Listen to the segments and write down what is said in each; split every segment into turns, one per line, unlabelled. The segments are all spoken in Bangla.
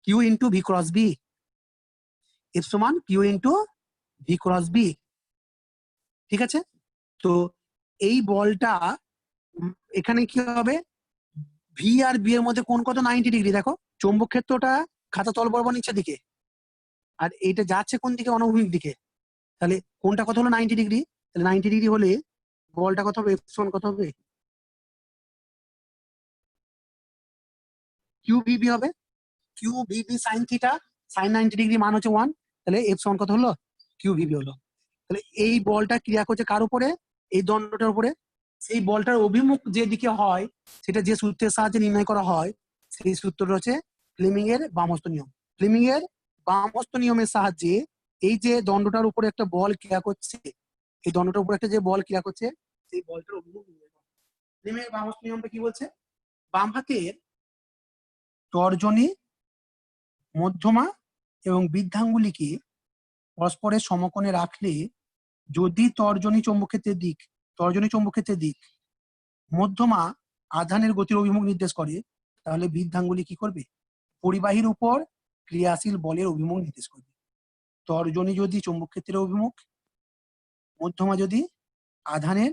Q into V cross B, F সমান Q into V cross B. ঠিক আছে, তো এই বলটা এখানে কি হবে, ভি আর বি এর মধ্যে কোন কত 90 ডিগ্রি, দেখো চৌম্বক ক্ষেত্রটা খাতা তল বরাবর নিচের দিকে, আর এইটা যাচ্ছে কোন দিকে, অনুভূমিক দিকে। তাহলে কোনটা কত হলো 90 ডিগ্রি, তাহলে 90 ডিগ্রি হলে বলটা কত হবে, এফ সমান কত হবে, কিউ ভিবি হবে, Q V B sine theta, sine 90 degree মান হচ্ছে 1, তাহলে এফ সমান কত হলো, কিউ ভিবি হলো। তাহলে এই বলটা ক্রিয়া করছে কার উপরে, এই দণ্ডটার উপরে। সেই বলটার অভিমুখ যেদিকে হয় সেটা যে সূত্রের সাহায্যে নির্ণয় করা হয়, সেই সূত্রটা হচ্ছে ফ্লেমিং এর বামহস্ত নিয়ম। ফ্লেমিং এর বামহস্ত নিয়মের সাহায্যে এই যে দণ্ডটার উপরে একটা বল ক্রিয়া করছে, এই দণ্ডটার উপরে একটা যে বল ক্রিয়া করছে, সেই বলটার অভিমুখ নির্ণয় করা। ফ্লেমিং এর বামহস্ত নিয়মটা কি বলছে, বাম হাতের তর্জনী, মধ্যমা এবং বৃদ্ধাঙ্গুলিকে পরস্পরের সমকোণে রাখলে যদি তর্জনী চৌম্বকক্ষেত্রের দিক, মধ্যমা আধানের গতির অভিমুখ নির্দেশ করে, তাহলে বৃদ্ধাঙ্গুলি কি করবে, পরিবাহীর উপর ক্রিয়াশীল বলের অভিমুখ নির্দেশ করবে। তর্জনী যদি চৌম্বকক্ষেত্রের অভিমুখ, মধ্যমা যদি আধানের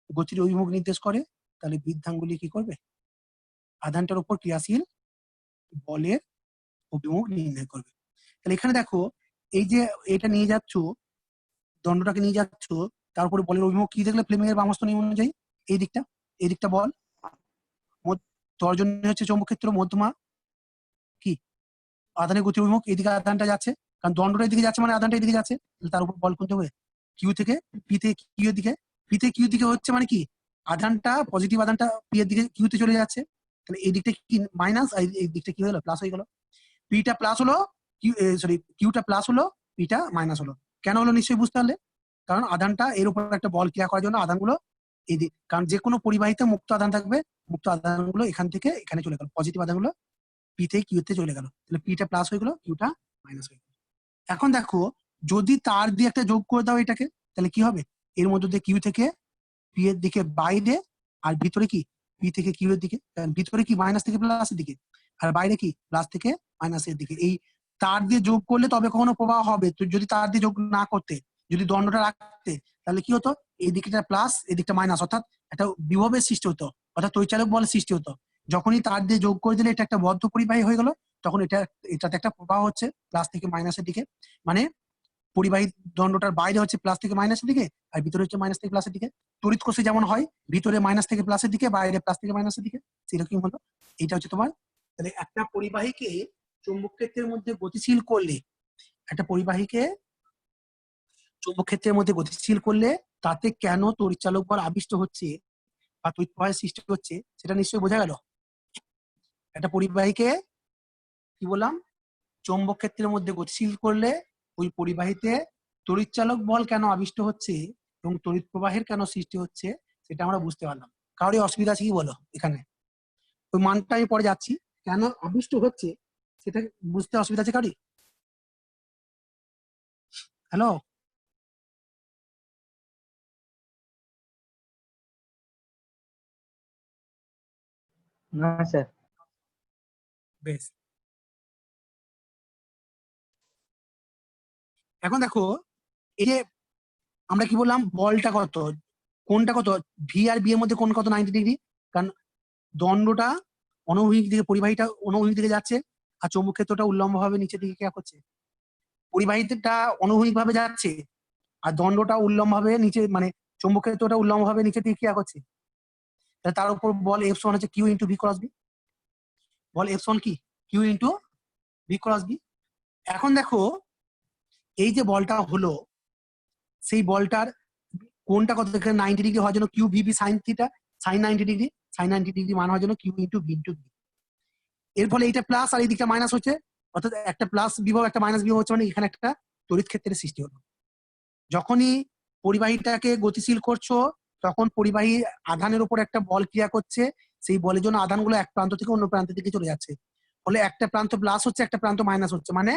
গতির অভিমুখ নির্দেশ করে, তাহলে বৃদ্ধাঙ্গুলি কি করবে, আধানটার উপর ক্রিয়াশীল বলের অভিমুখ নির্ণয় করবে। তাহলে এখানে দেখো, এই যে এটা নিয়ে যাচ্ছ, দণ্ডটাকে নিয়ে যাচ্ছ, তার উপরে বলের অভিমুখ কি দেখলে, ফ্লেমিং এর বামহস্ত নিয়ম অনুযায়ী এই দিকটা বল, তর্জনী হচ্ছে চৌম্বকক্ষেত্র, মধ্যমা কি আধানের গতির অভিমুখ, এদিকে আধানটা যাচ্ছে, কারণ দণ্ডটা এদিকে যাচ্ছে মানে আধানটা এদিকে যাচ্ছে, তার উপর বল কোনটা হবে, কিউ থেকে পি থেকে কিউ এর দিকে, পি থেকে কিউ দিকে হচ্ছে মানে কি, আধানটা পজিটিভ আধানটা পি এর দিকে কিউতে চলে যাচ্ছে, তাহলে এই দিকটা কি মাইনাস, আর এই দিকটা কি হলো, প্লাস হয়ে গেল। পিটা প্লাস হলো, কিউটা প্লাস হলো, পিটা মাইনাস হলো। কেন হলো নিশ্চয়ই বুঝতে পারলে, কারণ আধানটা এর উপর একটা বল ক্রিয়া করার জন্য আধানগুলো এই দিক, কারণ যে কোনো পরিবাহিতে মুক্ত আধান থাকবে, মুক্ত আধানগুলো এখান থেকে এখানে চলে গেল, পজিটিভ আধানগুলো পি থেকে কিউ তে চলে গেল, তাহলে পিটা প্লাস হয়ে গেল, কিউটা মাইনাস হয়ে গেল। এখন দেখো, যদি তার দিয়ে একটা যোগ করে দাও এটাকে, তাহলে কি হবে, এর মধ্যে দিয়ে কিউ থেকে পি এর দিকে বাইরে, আর ভিতরে কি পি থেকে কিউ এর দিকে, ভিতরে কি মাইনাস থেকে প্লাসের দিকে, আর বাইরে কি প্লাস থেকে মাইনাসের দিকে। এই তার দিয়ে যোগ করলে তবে কখনো প্রবাহ হবে, তো যদি তার দিয়ে যোগ না করতে, যদি দণ্ডটা রাখতে, তাহলে কি হতো, এই দিকটা প্লাস এই দিকটা মাইনাস, অর্থাৎ একটা বিভবের সৃষ্টি হতো, অর্থাৎ তৈচালক বলের সৃষ্টি হতো। যখনই তার দিয়ে যোগ করে দিলে এটা একটা বদ্ধ পরিবাহী হয়ে গেল, তখন এটাতে একটা প্রবাহ হচ্ছে প্লাস থেকে মাইনাসের দিকে, মানে পরিবাহী দণ্ডটার বাইরে হচ্ছে প্লাস থেকে মাইনাসের দিকে, আর ভিতরে হচ্ছে মাইনাস থেকে প্লাসের দিকে। তড়িৎ কোষে যেমন হয়, ভিতরে মাইনাস থেকে প্লাসের দিকে, বাইরে প্লাস থেকে মাইনাসের দিকে, সেরকম হলো। এটা হচ্ছে তোমার, তাহলে একটা পরিবাহীকে চৌম্বক ক্ষেত্রের মধ্যে গতিশীল করলে, একটা পরিবাহীকে চৌম্বক ক্ষেত্রের মধ্যে গতিশীল করলে তাতে কেন তড়িৎচালক বল আবিষ্ট হচ্ছে বা তড়িৎ প্রবাহের সৃষ্টি হচ্ছে, সেটা নিশ্চয়ই বোঝা গেল। একটা পরিবাহীকে কি বললাম, চৌম্বক ক্ষেত্রের মধ্যে গতিশীল করলে ওই পরিবাহীতে তড়িৎচালক বল কেন আবিষ্ট হচ্ছে এবং তড়িৎ প্রবাহের কেন সৃষ্টি হচ্ছে, সেটা আমরা বুঝতে পারলাম। কারোর অসুবিধা আছে কি বলো এখানে, ওই মানটা আমি পরে যাচ্ছি, কেন আবিষ্ট হচ্ছে সেটা বুঝতে অসুবিধা আছে কারি? হ্যালো,
না স্যার।
বেশ, এখন দেখো, এই যে আমরা কি বললাম, বলটা কত, কোনটা কত, ভি আর বি এর মধ্যে কোন কত 90 ডিগ্রি, কারণ দণ্ডটা অনুভূমিক দিকে, পরিবাহীটা অনুভূমিক দিকে যাচ্ছে, আর চৌম্বক ক্ষেত্রটা উল্লম্ব ভাবে নিচের দিকে ক্রিয়া করছে। পরিবাহীটা অনুভূমিক ভাবে যাচ্ছে আর দণ্ডটা উল্লম্ব ভাবে নিচে, মানে চৌম্বক ক্ষেত্রটা উল্লম্ব ভাবে নিচের দিকে ক্রিয়া করছে, তার উপর বল এফ সমান হচ্ছে Q into V cross B. বল এফ সমান কি, Q into V cross B. এখন দেখো, এই যে বলটা হলো, সেই বলটার কোনটা কত, এখানে 90 ডিগ্রি হওয়ার জন্য Q V B sine theta, sine 90 degree, sine 90 degree মান হওয়ার জন্য Q into V into B. এর ফলে এটা প্লাস আর এই দিকটা মাইনাস হচ্ছে, অর্থাৎ একটা প্লাস বিভব একটা মাইনাস বিভব হচ্ছে, মানে এখানে একটা তড়িৎ ক্ষেত্রের সৃষ্টি হলো। যখনই পরিবাহীটাকে গতিশীল করছো, তখন পরিবাহী আধানের উপর একটা বল ক্রিয়া করছে, সেই বলের জন্য আধানগুলো এক প্রান্ত থেকে অন্য প্রান্তের দিকে চলে যাচ্ছে, ফলে একটা প্রান্ত প্লাস হচ্ছে, একটা প্রান্ত মাইনাস হচ্ছে, মানে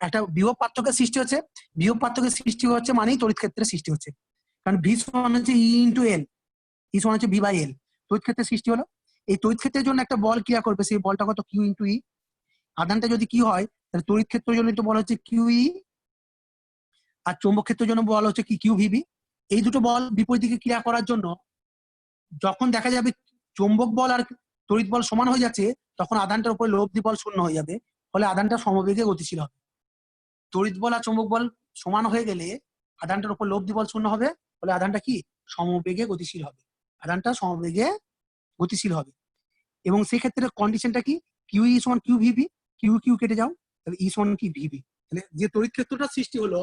একটা বিভব পার্থক্যের সৃষ্টি হচ্ছে। বিভব পার্থক্যের সৃষ্টি হচ্ছে মানেই তড়িৎ ক্ষেত্রের সৃষ্টি হচ্ছে, কারণ ভি সমান হচ্ছে ই ইন্টু এল, ই সমান হচ্ছে ভি বাই এল, তড়িৎ ক্ষেত্রের সৃষ্টি হলো। এই তড়িৎ ক্ষেত্রের জন্য একটা বল ক্রিয়া করবে, সেই বলটা কত, কিউ ইন্টু ই। আধানটা যদি কি হয় তাহলে তড়িৎ ক্ষেত্রের জন্য তো বল হচ্ছে কিউই, আর চৌম্বক ক্ষেত্রের জন্য বল হচ্ছে কি কিউভিবি। এই দুটো বল বিপরীত দিকে ক্রিয়া করার জন্য যখন দেখা যাবে চৌম্বক বল আর তড়িৎ বল সমান হয়ে যাচ্ছে, তখন আধানটার উপরে লব্ধি বল শূন্য হয়ে যাবে, ফলে আধানটা সমবেগে গতিশীল হবে। তড়িৎ বল আর চৌম্বক বল সমান হয়ে গেলে আধানটার উপর লব্ধি বল শূন্য হবে, ফলে আধানটা কি সমবেগে গতিশীল হবে। আধানটা সমবেগে গতিশীল হবে। এবং সেক্ষেত্রে কন্ডিশনটা কি, কিউ ই সমান কিউ ভিবি, কিউ কিউ কেটে যাও, তাহলে ই সমান কি ভিবি। তাহলে যে তড়িৎ ক্ষেত্রটা সৃষ্টি হলো,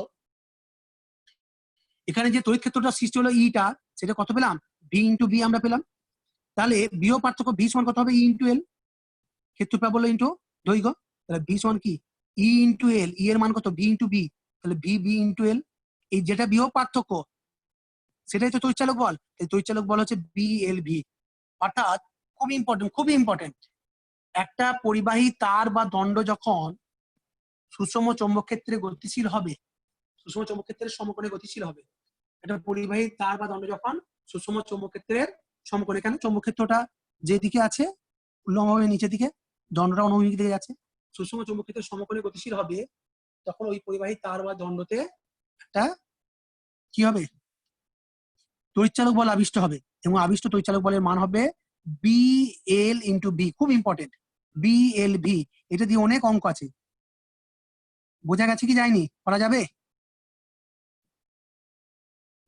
এখানে যে তড়িৎ ক্ষেত্রটা সৃষ্টি হলো ইটা, সেটা কত পেলাম, ভি ইন্টু বি আমরা পেলাম। তাহলে বিও পার্থক্য ভি সমান কত হবে, ই ইন্টু এল, ক্ষেত্রফল বললো ইন্টু দৈর্ঘ্য, তাহলে ভি সমান কি ই ইন্টু এল, ই এর মান কত ভি ইন্টু বি, তাহলে ভি বি ইন্টু এল। এই যেটা বিভব পার্থক্য সেটাই তো তড়িৎচালক বল, এই তড়িৎচালক বল হচ্ছে বি এল ভি। অর্থাৎ খুব ইম্পর্টেন্ট, খুবই ইম্পর্টেন্ট, একটা পরিবাহী তার বা দণ্ড যখন সুষম চৌম্বক ক্ষেত্রে গতিশীল হবে, সুষম চৌম্বক ক্ষেত্রের সমকোণে গতিশীল হবে, একটা পরিবাহী তার বা দণ্ড যখন সুষম চৌম্বক ক্ষেত্রের সমকোণে, এখানে চৌম্বক ক্ষেত্রটা যেদিকে আছে উল্লম্বভাবে নিচের দিকে, দণ্ডটা অনুভূমিক দিকে যাচ্ছে, সুষম চৌম্বক ক্ষেত্রের সমকোণে গতিশীল হবে, তখন ওই পরিবাহী তার বা দণ্ডতে একটা কি হবে, তড়িৎচালক বল আবিষ্ট হবে, এবং আবিষ্ট তড়িৎচালক বলের মান হবে বি এল ইন্টু বি। খুব ইম্পর্টেন্ট, বি এল ভি। এটা দিয়ে অনেক অঙ্ক আছে, বোঝা গেছে কি যায়নি, করা যাবে,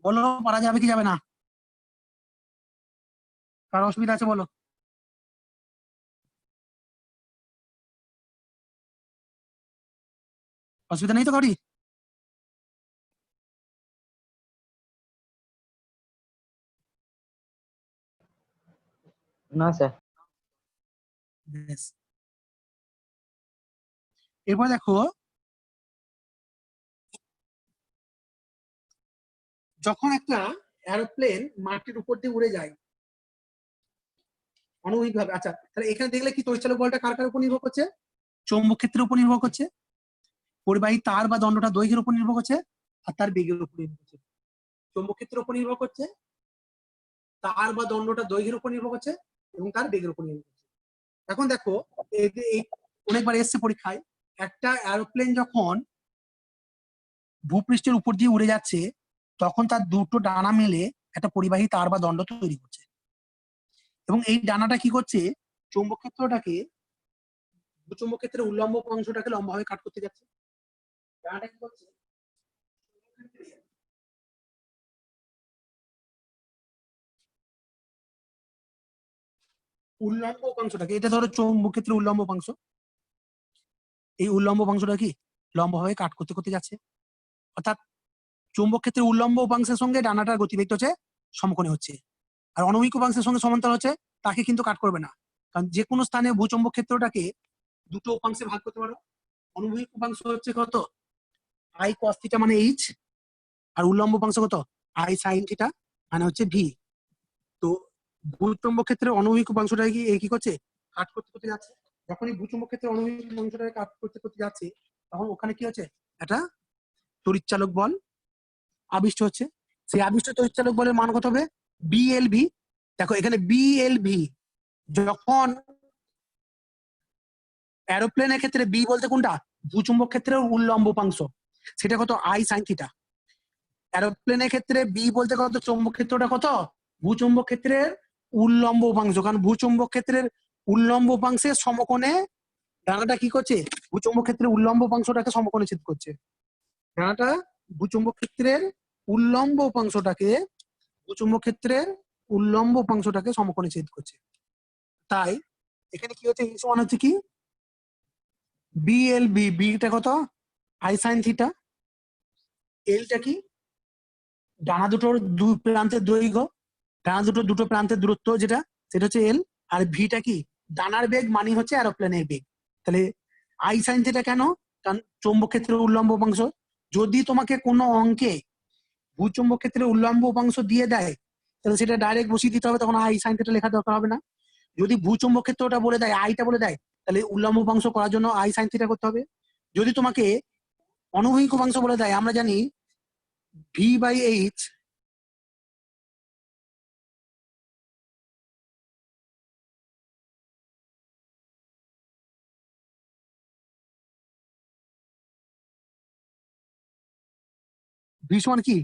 বলো পারা যাবে কি যাবে না, কার অসুবিধা আছে বলো। অসুবিধা নেই তো কারি?
না স্যার।
Yes. এরপর দেখো, যখন একটা এরোপ্লেন মাটির উপর দিয়ে উড়ে যায় অনূহ্যিক ভাবে, আচ্ছা তাহলে এখানে দেখলে কি তড়িৎচালক বলটা কার কার উপর নির্ভর করছে, চৌম্বক ক্ষেত্রের উপর নির্ভর করছে, পরিবাহী তার বা দণ্ডটা দৈর্ঘ্যের উপর নির্ভর করছে, আর তার বেগের উপর নির্ভর করছে। চৌম্বক ক্ষেত্রের উপর নির্ভর করছে, তার বা দণ্ডটা দৈর্ঘ্যের উপর নির্ভর করছে, এবং তার বেগের উপর নির্ভর করছে। এখন দেখো এই অনেকবার এসছে পরীক্ষায়, একটা এরোপ্লেন যখন ভূপৃষ্ঠের উপর দিয়ে উড়ে যাচ্ছে, তখন তার দুটো ডানা মিলে একটা পরিবাহী তার বা দণ্ড তৈরি করছে, এবং এই ডানাটা কি করছে, চৌম্বক ক্ষেত্রটাকে, চৌম্বক ক্ষেত্রের উল্লম্ব অংশটাকে লম্বাভাবে কাট করতে যাচ্ছে। ডানাটা কি করছে, উল্লম্ব অংশটাকে, এটা ধরো চৌম্বক ক্ষেত্রের উল্লম্ব অংশ, এই উল্লম্ব অংশটা কি লম্বভাবে কাট করতে করতে যাচ্ছে। অর্থাৎ চৌম্বক ক্ষেত্রের উল্লম্ব উপাংশের সঙ্গে ডানাটার গতিবেগ হচ্ছে সমকোণে হচ্ছে, আর অনভিক উপাংশের সঙ্গে সমান্তরাল হচ্ছে, তাকে কিন্তু কাট করবে না। কারণ যে কোনো স্থানে ভূচৌম্বক ক্ষেত্রটাকে দুটো উপাংশে ভাগ করতে পারো। অনুভূমিক উপাংশ হচ্ছে কত, আই কস থিটা মানে এইচ, আর উল্লম্ব উপাংশ কত, আই সাইন থিটা মানে হচ্ছে ভি। তো ভূচৌম্বক ক্ষেত্রের অনুভূমিক উপাংশটা কি করছে, কাট করতে করতে যাচ্ছে। যখন এই ভূচৌম্বক ক্ষেত্রের অনুভূমিক উপাংশটাকে কাট করতে করতে যাচ্ছে, তখন ওখানে কি হচ্ছে, একটা তড়িৎচালক বল আবিষ্ট হচ্ছে। সেই আবিষ্ট তড়িৎচালক বলের মান কত হবে, বিএলভি। দেখো এখানে বিএলভি, যখন এরোপ্লেনের ক্ষেত্রে বি বলতে কোনটা, ভূচুম্বক ক্ষেত্রের উল্লম্ব উপাংশ, সেটা কত, আই সাইন থিটা। এরোপ্লেনের ক্ষেত্রে বি বলতে কত, চৌম্বক ক্ষেত্রটা কত, ভূচুম্বক ক্ষেত্রের উল্লম্ব উপাংশ, কারণ ভূচুম্বক ক্ষেত্রের উল্লম্ব উপাংশের সমকোণে ডানাটা কি করছে, ভূচুম্বক ক্ষেত্রের উল্লম্ব উপাংশটাকে সমকোণে ছেদ করছে। ডানাটা ভূচুম্বক ক্ষেত্রের উল্লম্ব উপাংশটাকে, ভূচুম্বক ক্ষেত্রের উল্লম্ব উপাংশটাকে সমকোণে ছেদ করছে। তাই এখানে কি হচ্ছে, সমান হচ্ছে কি বিএলবি, বিটা কত, আই সাইন থিটা, এলটা কি ডানা দুটোর দুই প্রান্তের দৈর্ঘ্য, ডানা দুটো প্রান্তের দূরত্ব যেটা, সেটা হচ্ছে এল। আর ভিটা কি ডানার বেগ মানে হচ্ছে এরোপ্লেনের বেগ। তাহলে আই সাইন থিটা কেন, কারণ চৌম্বক ক্ষেত্রের উল্লম্ব উপাংশ। যদি তোমাকে কোনো অঙ্কে ভূচৌম্বক ক্ষেত্রের উল্লম্ব উপাংশ দিয়ে দেয়, তাহলে সেটা ডাইরেক্ট বসিয়ে দিতে হবে, তখন আই সাইন থিটা লেখা দরকার হবে না। যদি ভূচৌম্বক ক্ষেত্রটা বলে দেয়, আইটা বলে দেয়, তাহলে উল্লম্ব উপাংশ করার জন্য আই সাইন থিটা করতে হবে। যদি তোমাকে অনুভূমিক উপাংশ বলে দেয়, আমরা জানি V/H ভি সমান কি,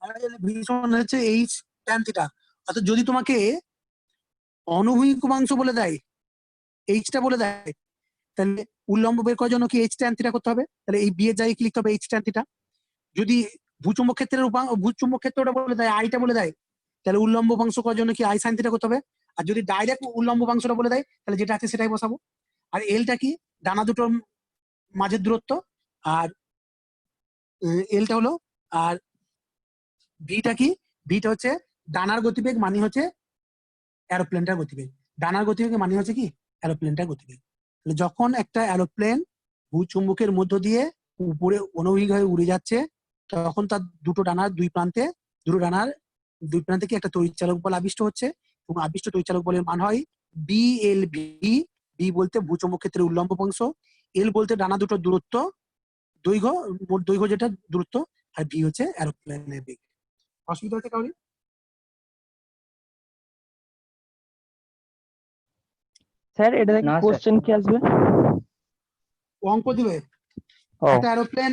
আমরা জানি ভি সমান হচ্ছে এইচ ট্যান থিটা। অর্থাৎ যদি তোমাকে অনুভূমিক উপাংশ বলে দেয়, এইচটা বলে দেয়, তাহলে উল্লম্ব বের করার জন্য কি এইচ ট্যান থিটা করতে হবে, তাহলে এই বি এর জায়গায় কি লিখতে হবে, এইচ ট্যান থিটা। যদি ভূচুম্বক ক্ষেত্রের ভূচুম্বক ক্ষেত্রটা বলে দেয়, আইটা বলে দেয়, তাহলে উল্লম্ব উপাংশ করার জন্য কি আই সাইন থিটা করতে হবে। আর যদি ডাইরেক্ট উল্লম্ব উপাংশটা বলে দেয়, তাহলে যেটা আছে সেটাই বসাবো। আর এলটা কি, ডানা দুটোর মাঝের দূরত্ব, আর এলটা হলো, আর ভিটা কি, ভিটা হচ্ছে ডানার গতিবেগ, মানে হচ্ছে এরোপ্লেনটার গতিবেগ। ডানার গতিবেগ মানে হচ্ছে কি, এরোপ্লেনটার গতিবেগ। তাহলে যখন একটা এরোপ্লেন ভূচুম্বকের মধ্য দিয়ে উপরে অনভিক হয়ে উড়ে যাচ্ছে, তখন তার দুটো ডানার দুই প্রান্তে কি একটা তড়িৎচালক বল আবিষ্ট হচ্ছে, এবং আবিষ্ট তড়িৎচালক বলের মান হয় বি এল ভি। বি বলতে ভূচুম্বক ক্ষেত্রের উল্লম্ব অংশ, এল বলতে ডানা দুটোর দূরত্ব, দৈর্ঘ্য, মোট দৈর্ঘ্য যেটা দূরত্ব, আর ভি হচ্ছে এরোপ্লেনের বেগ। অসুবিধা হচ্ছে কারণ?
স্যার এটা থেকে
না স্যার।
কোশ্চেন কি আসবে?
অঙ্ক দিবে,
ও
একটা এরোপ্লেন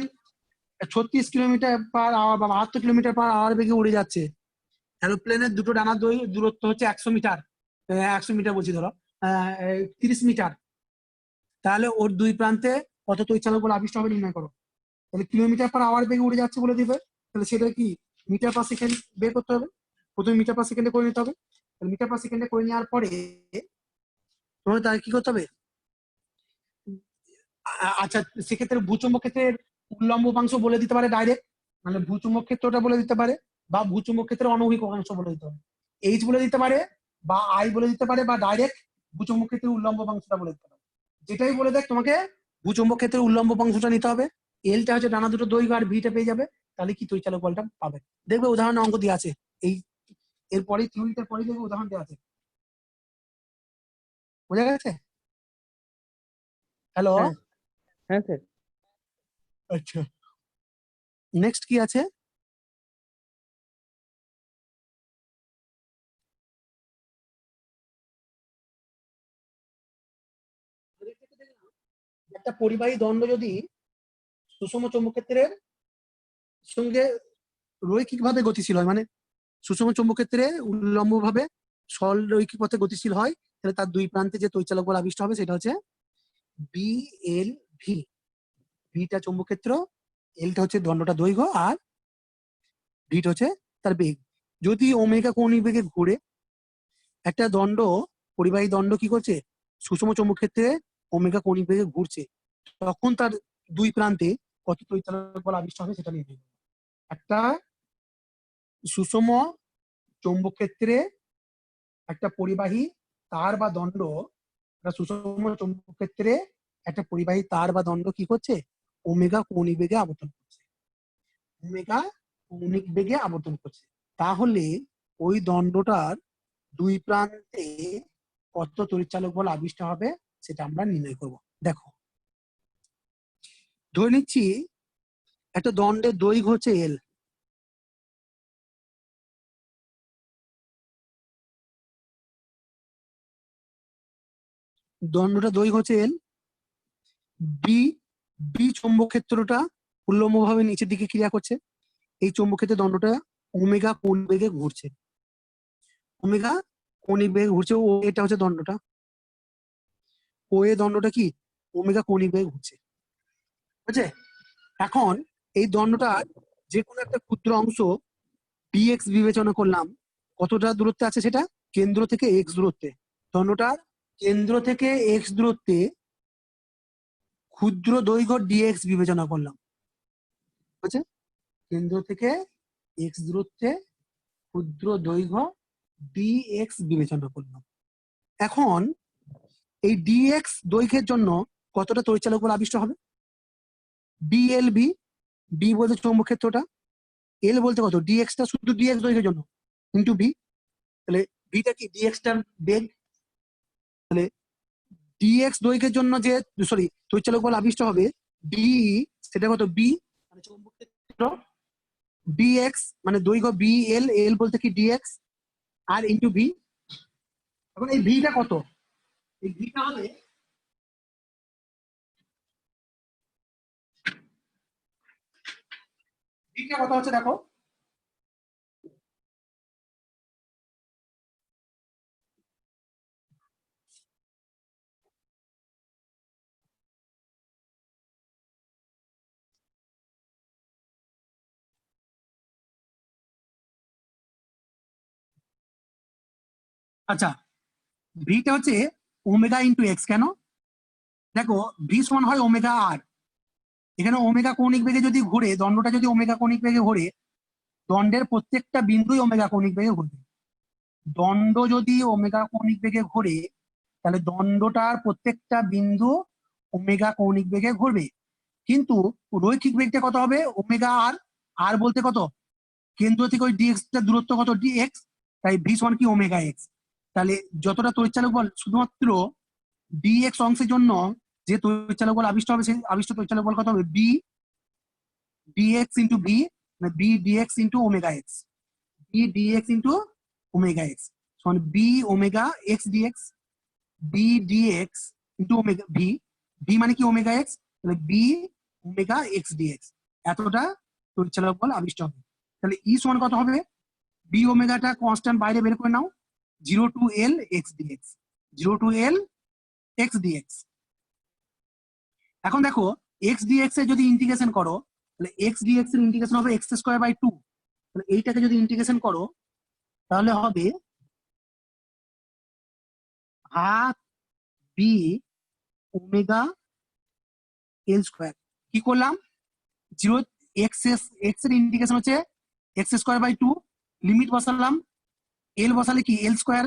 36 কিলোমিটার পার আওয়ার বা 72 কিলোমিটার পার আওয়ার বেগে উড়ে যাচ্ছে। এরোপ্লেনের দুটো ডানার দূরত্ব হচ্ছে 100 মিটার, 100 মিটার বলছি ধরো, 30 মিটার। তাহলে ওর দুই প্রান্তে কত তড়িৎচালক বল আবিষ্ট হবে নির্ণয় করো। তাহলে কিলোমিটার পার আওয়ার বেগে উড়ে যাচ্ছে বলে দিবে, তাহলে সেটা কি মিটার পার সেকেন্ড বের করতে হবে। প্রথমে মিটার পার সেকেন্ডে করে নিতে হবে। তাহলে মিটার পার সেকেন্ডে করে নেওয়ার পরে তোমার তার কি করতে হবে, আচ্ছা সেক্ষেত্রে ভূচুম্বক ক্ষেত্রের উল্লম্ব উপাংশ বলে দিতে পারে ডাইরেক্ট, মানে ভূচুম্বক ক্ষেত্রটা বলে দিতে পারে, বা ভূচুম্বক ক্ষেত্রের অনভিক উপাংশ বলে দিতে পারে, এইচ বলে দিতে পারে, বা আই বলে দিতে পারে, বা ডাইরেক্ট ভূচুম্বক ক্ষেত্রের উল্লম্ব উপাংশটা বলে দিতে পারে। যেটাই বলে দেখ তোমাকে ভূচুম্বক ক্ষেত্রের উল্লম্ব উপাংশটা নিতে হবে। এলটা হচ্ছে ডানা দুটো দৈর্ঘ্য, আর ভিটা পেয়ে যাবে, তাহলে কি তড়িৎচালক বলটা পাবে। দেখবে উদাহরণে অঙ্ক দিয়ে আছে, এই এরপরে থিওরিটার পরে দেখবে উদাহরণ দেওয়া আছে। বোঝা গেছে? হ্যালো,
হ্যাঁ হ্যাঁ স্যার।
আচ্ছা নেক্সট কি আছে, একটা পরিবাহী দণ্ড যদি সুষম চৌম্বক ক্ষেত্রের সঙ্গে রৈখিক ভাবে গতিশীল হয়, মানে সুষম চৌম্বক ক্ষেত্রে উল্লম্ব ভাবে সরলরৈখিক পথে গতিশীল হয়, তাহলে তার দুই প্রান্তে যে তড়িৎচালক বল আবিষ্ট হবে সেটা হচ্ছে বি এল ভি। ভিটা চৌম্বক ক্ষেত্র, এলটা হচ্ছে দণ্ডটা দৈর্ঘ্য, আর ভিটা হচ্ছে তার বেগ। যদি ওমেগা কৌণিক বেগে ঘুরে একটা দণ্ড, পরিবাহী দণ্ড কি করছে, সুষম চৌম্বক ক্ষেত্রে ওমেগা কৌণিক বেগে ঘুরছে, তখন তার দুই প্রান্তে কত তড়িৎচালক বল আবিষ্ট হবে সেটা নির্ণয় করো। একটা সুষম চৌম্বক ক্ষেত্রে একটা পরিবাহী তার বা দণ্ড, একটা সুষম চৌম্বক ক্ষেত্রে একটা পরিবাহী তার বা দণ্ড কি করছে, ওমেগা কৌণিক বেগে আবর্তন করছে, ওমেগা কৌণিক বেগে আবর্তন করছে। তাহলে ওই দণ্ডটার দুই প্রান্তে কত তড়িৎচালক বল আবিষ্ট হবে সেটা আমরা নির্ণয় করব। দেখো ধরে নিচ্ছি একটা দণ্ডের দৈর্ঘ্য হচ্ছে এল, দণ্ডটা দৈর্ঘ্য হচ্ছে এল, বি বি চৌম্বক ক্ষেত্রটা উল্লম্ব ভাবে নিচের দিকে ক্রিয়া করছে, এই চৌম্বক ক্ষেত্রে দণ্ডটা ওমেগা কোণ বেগে ঘুরছে, ওমেগা কৌণিক বেগে ঘুরছে, ও এটা হচ্ছে দণ্ডটা, ও এ দণ্ডটা কি ওমেগা কৌণিক বেগে ঘুরছে, বুঝছে? এখন এই দণ্ডটা যে কোনো একটা ক্ষুদ্র অংশ ডিএক্স বিবেচনা করলাম, কতটা দূরত্বে আছে সেটা, কেন্দ্র থেকে এক্স দূরত্বে। দণ্ডটার কেন্দ্র থেকে এক্স দূরত্বে ক্ষুদ্র দৈর্ঘ্য ডিএক্স বিবেচনা করলাম, বুঝছে? কেন্দ্র থেকে এক্স দূরত্বে ক্ষুদ্র দৈর্ঘ্য ডিএক্স বিবেচনা করলাম। এখন এই ডিএক্স দৈর্ঘ্যের জন্য কতটা তড়িৎচালক বল আবিষ্ট হবে, বিএলবি, বি বলতে চৌম্বক ক্ষেত্রটা, এল বলতে কত ডিএক্সটা, শুধু ডিএক্স দৈর্ঘ্যের জন্য, ইন্টু ভি। তাহলে ভিটা কি ডিএক্সটার বেগ, তাহলে ডিএক্স দৈর্ঘ্যের জন্য যে তড়িৎচালক বল আবিষ্ট হবে ডি, সেটা কত বি, মানে চৌম্বক ক্ষেত্র ডিএক্স মানে দৈর্ঘ্য বি এল, এল বলতে কি ডিএক্স, আর ইন্টু ভি। এখন এই ভিটা কত, এই ভিটা হবে ভিটা কত হচ্ছে দেখো, আচ্ছা ভিটা হচ্ছে ওমেগা ইন্টু এক্স। কেন দেখো, ভি সমান হয় ওমেগা আর, এখানে ওমেগা কৌণিক বেগে যদি ঘুরে, দণ্ডটা যদি ওমেগা কৌণিক বেগে ঘুরে, দণ্ডের প্রত্যেকটা বিন্দুই ওমেগা কৌণিক বেগে ঘুরবে। দণ্ড যদি ওমেগা কৌণিক বেগে ঘুরে, তাহলে দণ্ডটার প্রত্যেকটা বিন্দু ওমেগা কৌণিক বেগে ঘুরবে। কিন্তু রৈখিক বেগটা কত হবে, ওমেগা আর। আর বলতে কত, কেন্দ্র থেকে ওই ডিএক্স এর দূরত্ব কত, ডিএক্স। তাই ভি সমান কি ওমেগা এক্স। তাহলে যতটা তড়িৎচালক বল শুধুমাত্র ডিএক্স অংশের জন্য যে তড়িৎচালক বল আবিষ্ট হবে, সেই আবিষ্ট তড়িৎচালক বল কত হবে, বি ডিএক্স ইন্টু ভি, মানে B dx into omega X, B dx into omega X সমান B omega X DX, B dx into omega V, V মানে কি ওমেগা এক্স, তাহলে বি ওমেগা এক্স ডিএক্স। এতটা তড়িৎচালক বল আবিষ্ট হবে। তাহলে ই সমান কত হবে, বি ওমেগাটা কনস্ট্যান্ট বাইরে বের করে নাও, 0 to L X D X, 0 to L X D X. এখন দেখো এক্স ডিএক্স এর যদি ইন্টিগ্রেশন করো, তাহলে এক্স ডিএক্স এর ইন্টিগ্রেশন হবে এক্স স্কোয়ার বাই 2। তাহলে এইটাকে যদি ইন্টিগ্রেশন করো তাহলে হবে half B omega L square. কি করলাম, 0 এক্স এক্স এর ইন্টিগ্রেশন হচ্ছে এক্স স্কোয়ার বাই 2, লিমিট বসালাম, এল বসালে কি এল স্কোয়ার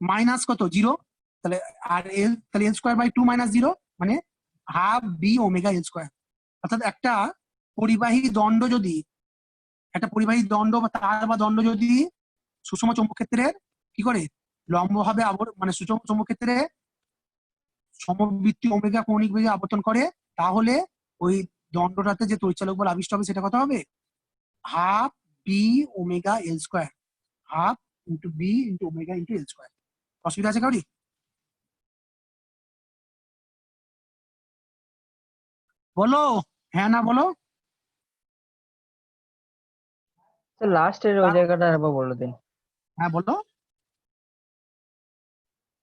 মাইনাস কত 0, তাহলে আর এল, তাহলে এল স্কোয়ার বাই 2 মাইনাস 0 মানে half B omega L square. অর্থাৎ একটা পরিবাহী দণ্ড যদি, একটা পরিবাহী দণ্ড বা তার বা দণ্ড যদি সুষম চৌম্বক ক্ষেত্রের কি করে লম্বভাবে মানে সুষম চৌম্বক ক্ষেত্রে সমবৃত্তি ওমেগা কৌণিক বেগে আবর্তন করে, তাহলে ওই দণ্ডটাতে যে তড়িৎচালক বল আবিষ্ট হবে সেটা কত হবে, half B omega L square, half into B into omega into L square. অসুবিধা আছে কাউরি? বলো, হ্যাঁ না বলো।
লাস্টের ওই জায়গাটা আরেকবার বলে দিন।
হ্যাঁ বলো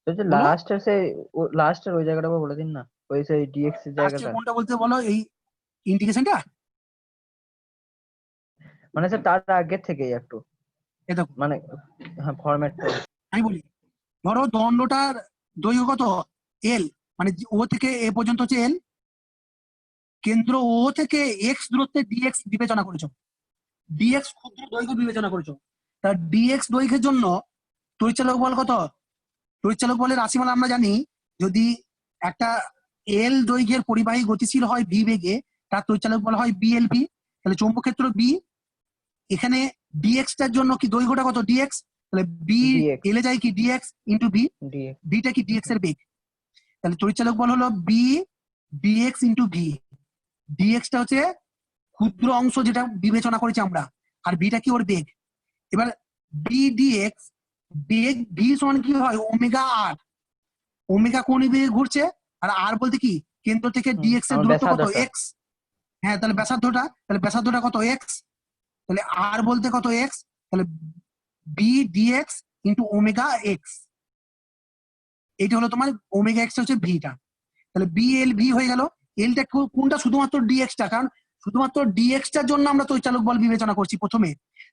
বলছি
বলো।
লাস্টের ওই জায়গাটা আবার বলে দিন না, ওই সেই ডিএক্স এর
লাস্টে
জায়গাটা।
কোনটা বলতে বলো, এই ইন্টিগ্রেশনটা।
মানে স্যার তার আগে থেকেই একটু,
এ দেখো
মানে হ্যাঁ ফরম্যাটটা।
আমি বলি, ধরো দণ্ডটার দৈর্ঘ্য কত এল, মানে ও থেকে এ পর্যন্ত হচ্ছে এল, কেন্দ্র ও থেকে এক্স দূরত্বে ডিএক্স বিবেচনা করেছো, ডিএক্স ক্ষুদ্র দৈর্ঘ্য বিবেচনা করেছো। তা ডিএক্স দৈর্ঘ্যের জন্য তড়িৎচালক বল কত, তড়িৎচালক বলের রাশিমালা আমরা জানি, যদি একটা এল দৈর্ঘ্যের পরিবাহী গতিশীল হয় ভি বেগে, তার তড়িৎচালক বল হয় বিএলভি। তাহলে চৌম্বক ক্ষেত্র বি, এখানে ডিএক্স টার জন্য কি দৈর্ঘ্যটা কত ডিএক্স, তাহলে বি
ডিএক্স
এলে যায় কি ডিএক্স ইন্টু ভি,
ডিএক্স
ভিটা কি ডিএক্স এর বেগ। তাহলে তড়িৎচালক বল হলো B dx into V, D X টা হচ্ছে ক্ষুদ্র অংশ যেটা বিবেচনা করেছি আমরা, আর ভিটা কি ওর বেগ। এবার বি ডিএক্স, বেগ ভি সমান কি হয় ওমেগা আর, ওমেগা কোন বেগে ঘুরছে, আর আর বলতে কি কেন্দ্র থেকে ডিএক্স এর
আমার
দূরত্ব কত
ব্যাসার্ধটা।
এক্স। হ্যাঁ তাহলে ব্যাসার্ধটা, তাহলে ব্যাসার্ধটা কত এক্স, তাহলে আর বলতে কত এক্স, তাহলে B dx into omega X, এইটা হলো তোমার ওমেগা এক্স হচ্ছে ভিটা। তাহলে বি এল ভি হয়ে গেল। এলটা কোনটা, শুধুমাত্র ডিএক্স টা, কারণ শুধুমাত্র ডিএক্স টার জন্য আমরা তড়িৎচালক বল বিবেচনা করছি প্রথমে,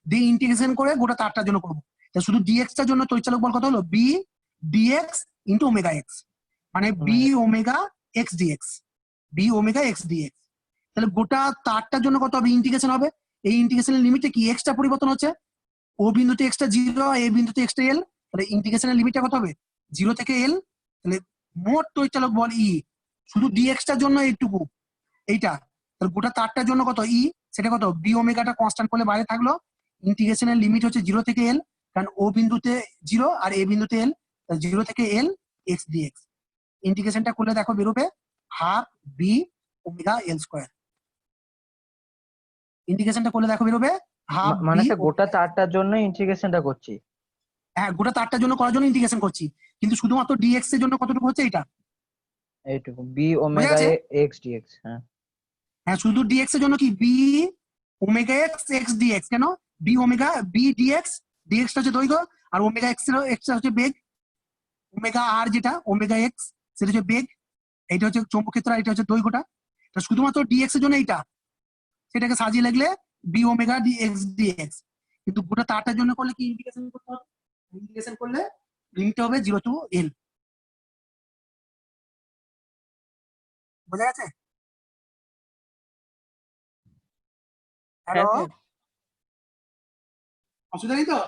দিয়ে ইন্টিগ্রেশন করে গোটা তারটার জন্য করবো। তাহলে শুধু ডিএক্স টার জন্য তড়িৎচালক বল কত হলো, B dx into omega X, মানে B omega X DX, B omega X DX. তাহলে গোটা তারটার জন্য কত হবে, ইন্টিগ্রেশন হবে। এই ইন্টিগ্রেশনের লিমিটে কি এক্সটা পরিবর্তন হচ্ছে, ও বিন্দুতে এক্সটা 0, এ বিন্দুতে এক্সটা এল, তাহলে ইন্টিগ্রেশনের লিমিটটা কত হবে 0 থেকে এল। তাহলে মোট তড়িৎচালক বল ই, শুধু ডিএক্স টার জন্য এইটুকু, এইটা। তাহলে গোটা তারটার জন্য কত ই, সেটা কত বি ওমেগাটা কনস্ট্যান্ট করলে বাইরে থাকলো, ইন্টিগ্রেশনের লিমিট হচ্ছে 0 থেকে এল, কারণ ও বিন্দুতে 0 আর এ বিন্দুতে এল, 0 থেকে এল এক্স ডিএক্স। ইন্টিগ্রেশনটা করলে দেখো বেরোবে half B omega L square. ইন্টিগ্রেশনটা করলে দেখো বেরোবে হাফ
মানে
বি,
স্যার গোটা তারটার জন্য ইন্টিগ্রেশনটা করছি।
হ্যাঁ গোটা তারটার জন্য করার জন্য ইন্টিগ্রেশন করছি, কিন্তু শুধুমাত্র ডিএক্স এর জন্য কতটুকু হচ্ছে এটা,
এইটুকু বি
বোঝা
ওমেগা
গেছে?
X D X. হ্যাঁ
হ্যাঁ শুধু ডিএক্স এর জন্য কি B omega X X D X, কেন ডি ওমেগা বি ডিএক্স, ডিএক্সটা হচ্ছে দৈর্ঘ্য আর ওমেগা এক্স হচ্ছে বেগ, ওমেগা আর যেটা ওমেগা এক্স সেটা হচ্ছে বেগ, এইটা হচ্ছে চৌম্বক ক্ষেত্র আর এটা হচ্ছে দৈর্ঘ্যটা। তো শুধুমাত্র ডিএক্স এর জন্য এইটা, সেটাকে সাজিয়ে লিখলে বি ওমেগা ডিএক্স ডিএক্স। কিন্তু গোটা তারটার জন্য করলে কি ইন্টিগ্রেশন করতে হবে? ইন্টিগ্রেশন করলে লিমিট হবে 0 to L। বোঝা গেছে?
হ্যাঁ
হ্যালো,
স্যার।
অসুবিধা নেই তো?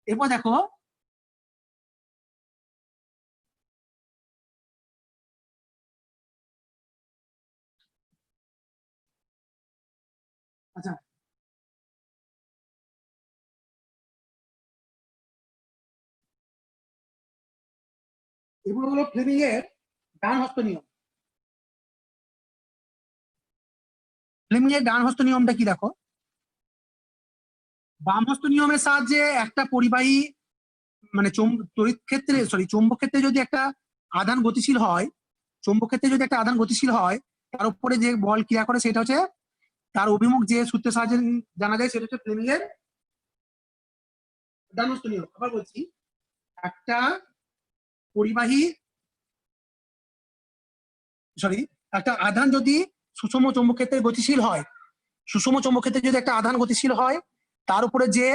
এরপর দেখো আচ্ছা, এগুলো হলো ফ্লেমিং এর ডান হস্ত নিয়ম। ফ্লেমিং এর ডান হস্ত নিয়মটা কি দেখো, বাম হস্ত নিয়মের সাহায্যে একটা পরিবাহী মানে তড়িৎ ক্ষেত্রে চৌম্বক ক্ষেত্রে যদি একটা আধান গতিশীল হয়, চৌম্বক ক্ষেত্রে যদি একটা আধান গতিশীল হয়, তার উপরে যে বল ক্রিয়া করে সেটা হচ্ছে তার অভিমুখ যে সূত্রের সাহায্যে জানা যায় সেটা হচ্ছে ফ্লেমিং এর ডান হস্ত নিয়ম। আবার বলছি, একটা পরিবাহী একটা আধান যদি সুষম চৌম্বক ক্ষেত্রে গতিশীল হয়, সুষম চৌম্বক ক্ষেত্রে যদি একটা আধান গতিশীল হয়, তার উপরে যে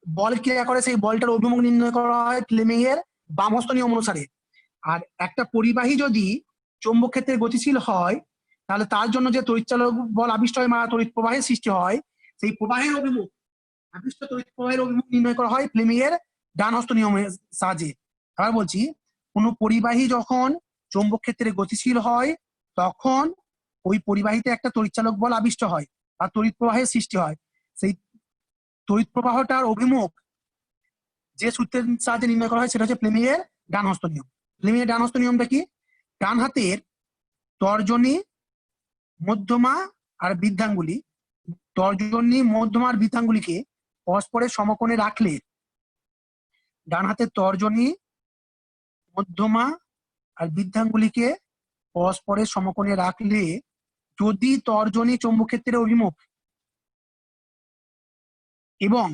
বল ক্রিয়া করে সেই বলটার অভিমুখ নির্ণয় করা হয় ফ্লেমিং এর বাম হস্ত নিয়ম অনুসারে। আর একটা পরিবাহী যদি চৌম্বক ক্ষেত্রে গতিশীল হয়, তাহলে তার জন্য যে তড়িৎচালক বল আবিষ্ট হয় বা তড়িৎ প্রবাহের সৃষ্টি হয়, সেই প্রবাহের অভিমুখ আবিষ্ট তড়িৎ প্রবাহের অভিমুখ নির্ণয় করা হয় ফ্লেমিং এর ডান হস্ত নিয়মের সাহায্যে। আবার বলছি, কোন পরিবাহী যখন চৌম্বক ক্ষেত্রে গতিশীল হয়, তখন ওই পরিবাহীতে একটা তড়িৎচালক বল আবিষ্ট হয় বা তড়িৎ প্রবাহের সৃষ্টি হয়। সেই তড়িৎ প্রবাহটার অভিমুখ যে সূত্রের সাহায্যে নির্ণয় করা হয় সেটা হচ্ছে ফ্লেমিং এর ডান হস্ত নিয়ম। ফ্লেমিং এর ডান হস্ত নিয়মটা কি? ডান হাতের তর্জনী, মধ্যমা আর বৃদ্ধাঙ্গুলি, তর্জনী, মধ্যমা আর বৃদ্ধাঙ্গুলিকে পরস্পরের সমকোণে রাখলে, ডান হাতের তর্জনী, মধ্যমা আর বৃদ্ধাঙ্গুলিকে পরস্পরের সমকোণে রাখলে যদি তর্জনী চৌম্বক ক্ষেত্রের অভিমুখ এবং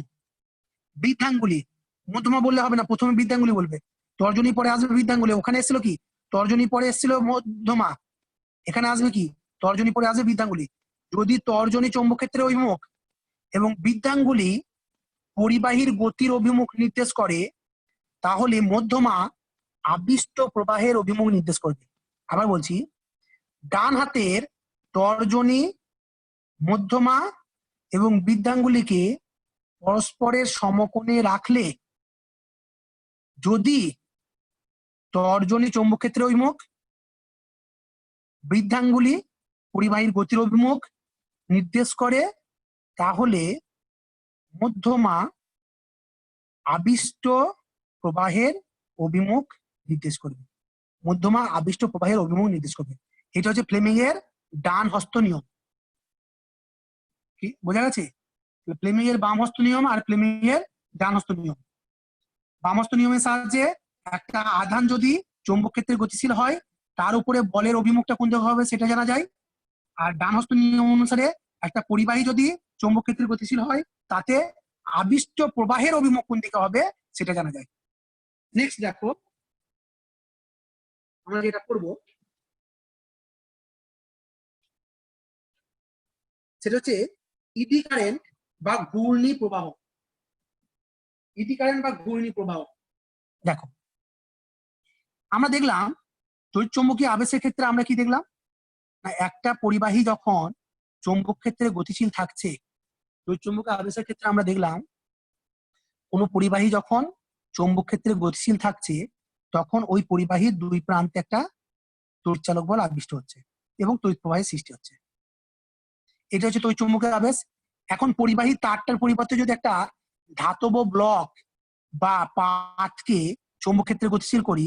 বৃদ্ধাঙ্গুলি, মধ্যমা বললে হবে না, প্রথমে বৃদ্ধাঙ্গুলি বলবে, তর্জনী পরে আসবে বৃদ্ধাঙ্গুলি। ওখানে এসেছিল কি তর্জনী পরে এসেছিল মধ্যমা, এখানে আসবে কি তর্জনী পরে আসবে বৃদ্ধাঙ্গুলি। যদি তর্জনী চৌম্বক ক্ষেত্রের অভিমুখ এবং বৃদ্ধাঙ্গুলি পরিবাহীর গতির অভিমুখ নির্দেশ করে, তাহলে মধ্যমা আবিষ্ট প্রবাহের অভিমুখ নির্দেশ করবে। আবার বলছি, ডান হাতের তর্জনী, মধ্যমা এবং বৃদ্ধাঙ্গুলিকে পরস্পরের সমকোণে রাখলে যদি তর্জনী চৌম্বক ক্ষেত্রের অভিমুখ, বৃদ্ধাঙ্গুলি পরিবাহীর গতির অভিমুখ নির্দেশ করে, তাহলে মধ্যমা আবিষ্ট প্রবাহের অভিমুখ নির্দেশ করবে। মধ্যমা আবিষ্ট প্রবাহের অভিমুখ নির্দেশ করবে। এটা হচ্ছে ফ্লেমিং এর ডান হস্ত নিয়ম। কি বোঝা গেছে? ফ্লেমিং এর বাম হস্ত নিয়ম আর ফ্লেমিং এর ডান হস্ত নিয়ম। বাম হস্ত নিয়মের সাহায্যে একটা আধান যদি চৌম্বক ক্ষেত্রে গতিশীল হয়, তার উপরে বলের অভিমুখটা কোন দিকে হবে সেটা জানা যায়। আর ডান হস্ত নিয়ম অনুসারে একটা পরিবাহী যদি চৌম্বক ক্ষেত্রে গতিশীল হয়, তাতে আবিষ্ট প্রবাহের অভিমুখ কোন দিকে হবে সেটা জানা যায়। নেক্সট দেখো, আমরা যেটা করব সেটা হচ্ছে ইডি কারেন্ট বা ঘূর্ণি প্রবাহ। ইডি কারেন্ট বা ঘূর্ণি প্রবাহ। দেখো, আমরা দেখলাম তড়িৎচুম্বকীয় আবেশের ক্ষেত্রে আমরা কি দেখলাম না, একটা পরিবাহী যখন চৌম্বক ক্ষেত্রে গতিশীল থাকছে, তড়িৎচুম্বকীয় আবেশের ক্ষেত্রে আমরা দেখলাম কোন পরিবাহী যখন চৌম্বক ক্ষেত্রে গতিশীল থাকছে, তখন ওই পরিবাহীর দুই প্রান্তে একটা তড়িৎচালক বল আবিষ্ট হচ্ছে এবং তড়িৎ প্রবাহের সৃষ্টি হচ্ছে। এটা হচ্ছে তড়িৎচুম্বকীয় আবেশ। এখন পরিবাহী তারটার পরিবর্তে যদি একটা ধাতব ব্লক বা পাতকে চৌম্বক ক্ষেত্রে গতিশীল করি,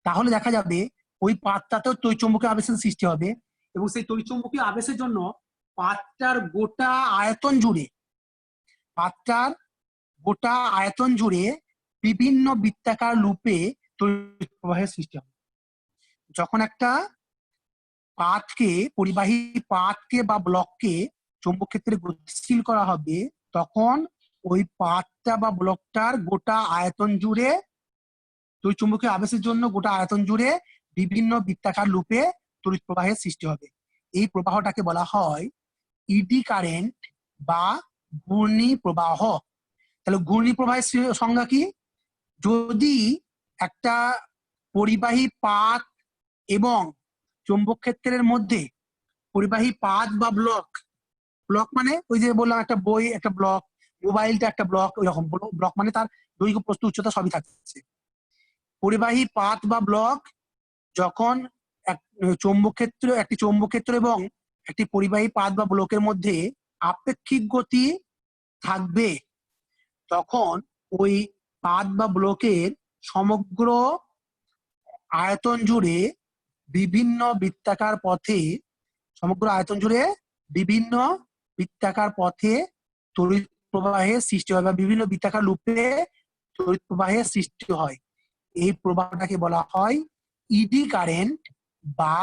তাহলে দেখা যাবে ওই পাতটাতেও তড়িৎচুম্বকীয় আবেশের সৃষ্টি হবে এবং সেই তড়িৎচুম্বকীয় আবেশের জন্য পাতটার গোটা আয়তন জুড়ে বিভিন্ন বৃত্তাকার লুপে তড়িৎ প্রবাহের সৃষ্টি হবে। যখন একটা পরিবাহী পাতকে বা ব্লককে চৌম্বক ক্ষেত্রে গতিশীল করা হবে, তখন ওই পাতটা বা ব্লকটার গোটা আয়তন জুড়ে তড়িৎ চুম্বকীয় আবেশের জন্য গোটা আয়তন জুড়ে বিভিন্ন বৃত্তাকার লুপে তড়িৎ প্রবাহের সৃষ্টি হবে। এই প্রবাহটাকে বলা হয় ইডি কারেন্ট বা ঘূর্ণি প্রবাহ। তাহলে ঘূর্ণি প্রবাহের সংজ্ঞা কি? যদি একটা পরিবাহী পাত এবং চৌম্বক ক্ষেত্রের মধ্যে পরিবাহী পাত বা ব্লক মানে ওই যে বললাম একটা বই একটা ব্লক, মোবাইলটা একটা ব্লক, ওই রকম ব্লক মানে তার দৈর্ঘ্য প্রস্থ উচ্চতা সবই থাকছে। পরিবাহী পাত বা ব্লক যখন একটি চৌম্বক ক্ষেত্র এবং একটি পরিবাহী পাত বা ব্লকের মধ্যে আপেক্ষিক গতি থাকবে, তখন ওই পাত বা ব্লকের সমগ্র আয়তন জুড়ে বিভিন্ন বৃত্তাকার পথে তড়িৎ প্রবাহের সৃষ্টি হয় বা বিভিন্ন বৃত্তাকার লুপে তড়িৎ প্রবাহের সৃষ্টি হয়। এই প্রবাহটাকে বলা হয় ইডি কারেন্ট বা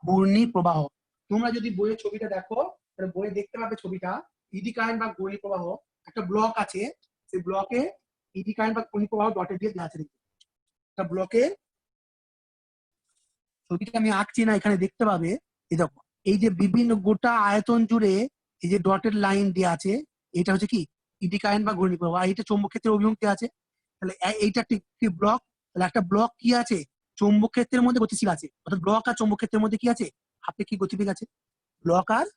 ঘূর্ণি প্রবাহ। তোমরা যদি বইয়ের ছবিটা দেখো তাহলে বইয়ে দেখতে পাবে ছবিটা ইডি কারেন্ট বা ঘূর্ণি প্রবাহ, একটা ব্লক আছে, সেই ব্লকে ইডি কারেন্ট বা ঘূর্ণি প্রবাহ ডটে দিয়ে দেওয়া আছে। একটা ব্লকে ছবিটা আমি আঁকছি না, এখানে দেখতে পাবে। এই দেখো, এই যে বিভিন্ন গোটা আয়তন জুড়ে এই যে ডটের লাইন দেওয়া আছে, এটা হচ্ছে কি ইডি কারেন্ট বা ঘূর্ণি প্রবাহ। এইটা চৌম্বক ক্ষেত্রের অভিমুখ আছে। তাহলে এইটা একটি ব্লক। তাহলে একটা ব্লক কি আছে? চৌম্বক ক্ষেত্রের মধ্যে গতিশীল আছে, অর্থাৎ ব্লক আর চৌম্বক ক্ষেত্রের মধ্যে কি আছে? আপেক্ষিক গতিবেগ আছে। ব্লক আর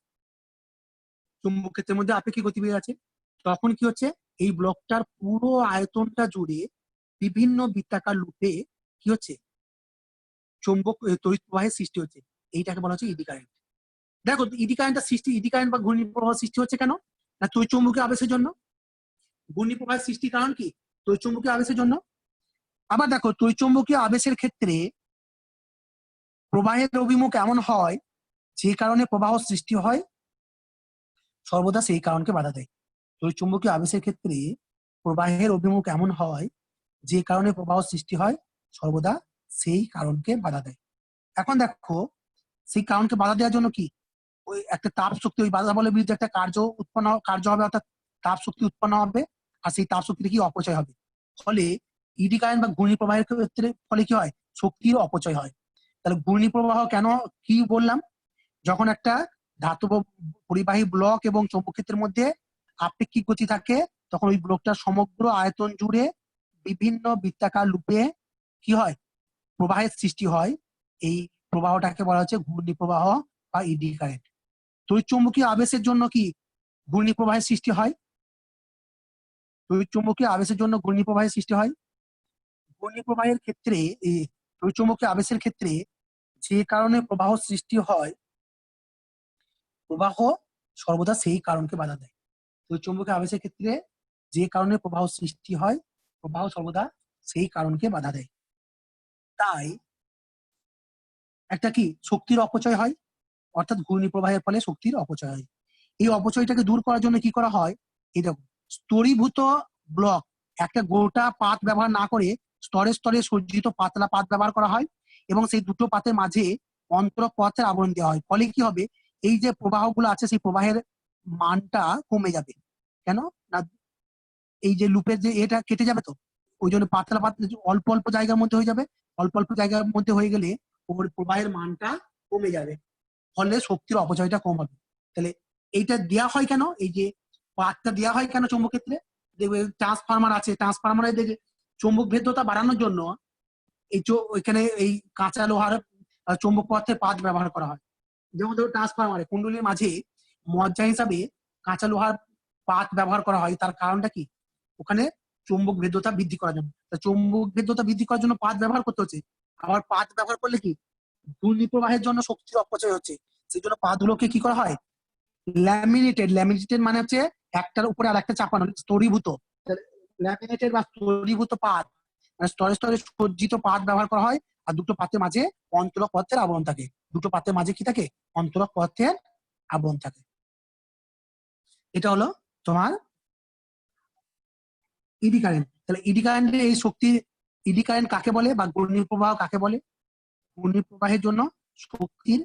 চৌম্বক ক্ষেত্রের মধ্যে আপেক্ষিক গতিবেগ আছে। তখন কি হচ্ছে, এই ব্লকটার পুরো আয়তনটা জুড়ে বিভিন্ন বৃত্তাকার লুপে কি হচ্ছে, তড়িৎ প্রবাহের সৃষ্টি হচ্ছে। এইটাকে বলা হচ্ছে ইডি কারেন্ট। দেখো ইডি কারেন্ট বা ঘূর্ণি প্রবাহ সৃষ্টি হচ্ছে কেন? না তড়িৎ চৌম্বকীয় আবেশের জন্য। ঘূর্ণি প্রবাহের সৃষ্টির কারণ কি? তড়িৎ চৌম্বকীয় আবেশের জন্য। আবার দেখো তড়িৎ চৌম্বকীয় আবেশের ক্ষেত্রে প্রবাহের অভিমুখ এমন হয় যে কারণে প্রবাহ সৃষ্টি হয়, সর্বদা সেই কারণকে বাধা দেয়। তড়িৎ চৌম্বকীয় আবেশের ক্ষেত্রে প্রবাহের অভিমুখ এমন হয় যে কারণে প্রবাহ সৃষ্টি হয়, সর্বদা সেই কারণকে বাধা দেয়। এখন দেখো সেই কারণকে বাধা দেওয়ার জন্য কি, ওই একটা তাপ শক্তি, ওই বাধা বলের বিরুদ্ধে একটা কার্য হবে, অর্থাৎ তাপ শক্তি উৎপন্ন হবে, আর সেই তাপ শক্তিটা কি অপচয় হবে। ফলে ইডি কারেন্ট বা ঘূর্ণি প্রবাহের ক্ষেত্রে ফলে কি হয়, শক্তির অপচয় হয়। তাহলে ঘূর্ণি প্রবাহ কেন কি বললাম, যখন একটা ধাতব পরিবাহী ব্লক এবং চৌম্বক ক্ষেত্রের মধ্যে আপেক্ষিক গতি থাকে, তখন ওই ব্লকটার সমগ্র আয়তন জুড়ে বিভিন্ন বৃত্তাকার লুপে কি হয়, প্রবাহের সৃষ্টি হয়। এই প্রবাহটাকে বলা হচ্ছে ঘূর্ণি প্রবাহ বা ইডি কারেন্ট। তড়িৎ চৌম্বকীয় আবেশের জন্য কি ঘূর্ণি প্রবাহের সৃষ্টি হয়? তড়িৎ চৌম্বকীয় আবেশের জন্য ঘূর্ণি প্রবাহের সৃষ্টি হয়। ঘূর্ণি প্রবাহের ক্ষেত্রে তড়িৎ চৌম্বকীয় আবেশের ক্ষেত্রে যে কারণে প্রবাহ সৃষ্টি হয়, প্রবাহ সর্বদা সেই কারণকে বাধা দেয়। তড়িৎ চৌম্বকীয় আবেশের ক্ষেত্রে যে কারণে প্রবাহ সৃষ্টি হয়, প্রবাহ সর্বদা সেই কারণকে বাধা দেয়। তাই একটা কি শক্তির অপচয় হয়, অর্থাৎ ঘূর্ণি প্রবাহের ফলে শক্তির অপচয় হয়। এই অপচয়টাকে দূর করার জন্য কি করা হয়, এই দেখো স্তরীভূত ব্লক, একটা গোটা পাত ব্যবহার না করে স্তরে স্তরে সজ্জিত পাতলা পাত ব্যবহার করা হয়, এবং সেই দুটো পাতের মাঝে অন্তরক পথের আবরণ দেওয়া হয়। ফলে কি হবে, এই যে প্রবাহগুলো আছে সেই প্রবাহের মানটা কমে যাবে। কেন না, এই যে লুপের যে এটা কেটে যাবে, তো ওই জন্য পাতলা পাত অল্প অল্প জায়গার মধ্যে হয়ে যাবে। অল্প অল্প জায়গার মধ্যে হয়ে গেলে ওর প্রবাহের মানটা কমে যাবে, ফলে শক্তির অপচয়টা কম হবে। তাহলে এইটা দেওয়া হয় কেন, এই যে পাতটা দেওয়া হয় কেন চৌম্বক ক্ষেত্রে, দেখবে ট্রান্সফরমার আছে, ট্রান্সফরমারে দেখে চৌম্বক ভেদ্যতা বাড়ানোর জন্য ওইখানে এই কাঁচা লোহার চৌম্বক পদার্থের পাত ব্যবহার করা হয়। যেমন ধরো ট্রান্সফরমারে কুণ্ডলীর মাঝে মজ্জা হিসাবে কাঁচা লোহার পাত ব্যবহার করা হয়। তার কারণটা কি, ওখানে চৌম্বক ভেদ্যতা বৃদ্ধি করার জন্য। চৌম্বক ভেদ্যতা বৃদ্ধি করার জন্য পাত ব্যবহার করতে হচ্ছে। আবার পাত ব্যবহার করলে কি ঘূর্ণি প্রবাহের জন্য শক্তির অপচয় হচ্ছে, সেই জন্য পাতগুলোকে কি করা হয়, ল্যামিনেটেড মানে হচ্ছে একটার উপরে আর একটা চাপানো, স্তরীভূত। ল্যামিনেটেড বা স্তরীভূত পাত মানে স্তরে স্তরে সজ্জিত পাত ব্যবহার করা হয়। আর দুটো পাতের মাঝে অন্তরক পদার্থের আবরণ থাকে, দুটো পাতের মাঝে কি থাকে, অন্তরক পদার্থের আবরণ থাকে। এটা হলো তোমার ইডি কারেন্ট। তাহলে ইডি কারেন্টের এই শক্তি, ইডি কারেন্ট কাকে বলে বা ঘূর্ণি প্রবাহ কাকে বলে? ঘূর্ণি প্রবাহের জন্য শক্তির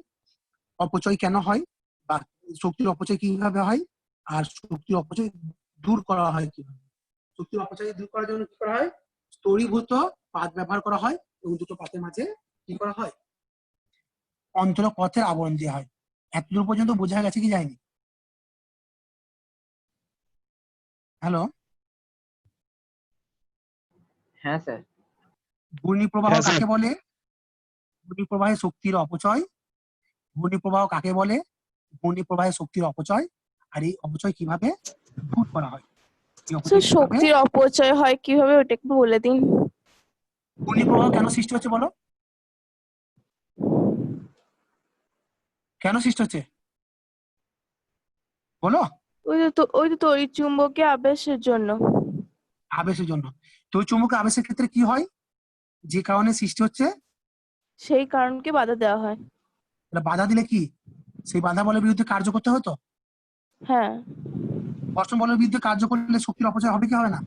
অপচয় কেন হয় বা শক্তির অপচয় কিভাবে হয় আর শক্তির অপচয় দূর করা হয় কিভাবে। শক্তির অপচয় দূর করার জন্য কি করা হয়, স্তরীভূত পাত ব্যবহার করা হয় এবং দুটো পাতের মাঝে কি করা হয়, অন্তরক পথের আবরণ দেওয়া হয়। এতদূর পর্যন্ত বোঝা গেছে কি যায়নি? হ্যালো,
হ্যাঁ স্যার।
ঘূর্ণিপ্রবাহ
হ্যাঁ, স্যার।
কাকে বলে? ঘূর্ণিপ্রবাহে শক্তির অপচয়। ঘূর্ণিপ্রবাহ কাকে বলে? ঘূর্ণিপ্রবাহে শক্তির অপচয়। আর এই অপচয় কিভাবে দূর করা হয়, এই
স্যার
অপচয় কিভাবে,
শক্তির অপচয় হয় কিভাবে ওটা একটু বলে দিন।
ঘূর্ণিপ্রবাহ কেন সৃষ্টি হচ্ছে বলো, কেন সৃষ্টি হচ্ছে বলো?
ওই তো তড়িৎ চুম্বকীয় আবেশের জন্য।
আবেশের জন্য। তড়িৎ চুম্বকীয় আবেশের ক্ষেত্রে কি হয়, যে কারণে সৃষ্টি হচ্ছে,
সেই কারণকে বাধা দেওয়া হয়।
তাহলে বাধা দিলে কি সেই বাধা বলের বিরুদ্ধে কার্য করতে হতো?
হ্যাঁ
কর্ষণ বলের বিরুদ্ধে কার্য করলে শক্তির অপচয় হবে কি হবে না?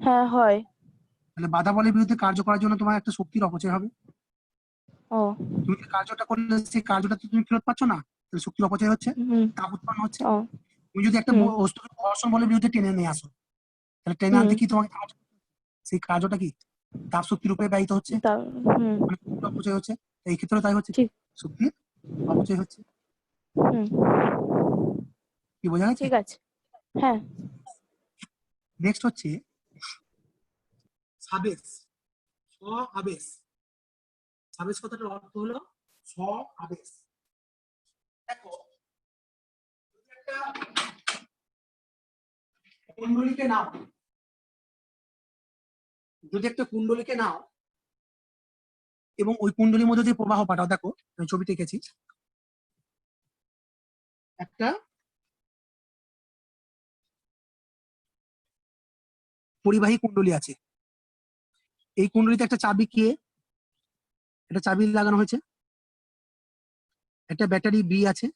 হ্যাঁ হয়।
তাহলে বাধা বলের বিরুদ্ধে কার্য করার জন্য তোমার একটা শক্তির অপচয় হবে।
ও
তুমি যে কার্যটা করলে সেই কার্যটা তো তুমি ফেরত পাচ্ছ না, তাহলে শক্তির অপচয় হচ্ছে,
হুম
তাপ উৎপন্ন হচ্ছে।
ও
তুমি যদি একটা
হুম
বস্তুকে ঘর্ষণ বলের বিরুদ্ধে টেনে নিয়ে আসো, তাহলে টেনে
হুম
আনতে কি তোমাকে সেই কার্যটা কি তাপ শক্তির রূপে ব্যয়িত হচ্ছে,
তা হুম
মানে শক্তির অপচয় হচ্ছে। এই ক্ষেত্রে তাই হচ্ছে, কি
ঠিক
শক্তির অপচয় হচ্ছে।
হুম
কি বোঝা গেছে?
ঠিক আছে। হ্যাঁ
নেক্সট হচ্ছে সাবেশ। স্ব আবেশ। সাবেশ কথাটার অর্থ হলো স্ব আবেশ। দেখো, যদি একটা কুণ্ডলীকে নাও, যদি একটা কুণ্ডলীকে নাও এবং ওই কুণ্ডলীর মধ্যে দিয়ে প্রবাহ পাঠাও, দেখো আমি ছবিতে এঁকেছি, একটা পরিবাহী কুণ্ডলী আছে। এই কুণ্ডলীতে একটা চাবি কে, একটা চাবি লাগানো হয়েছে, একটা ব্যাটারি বি আছে,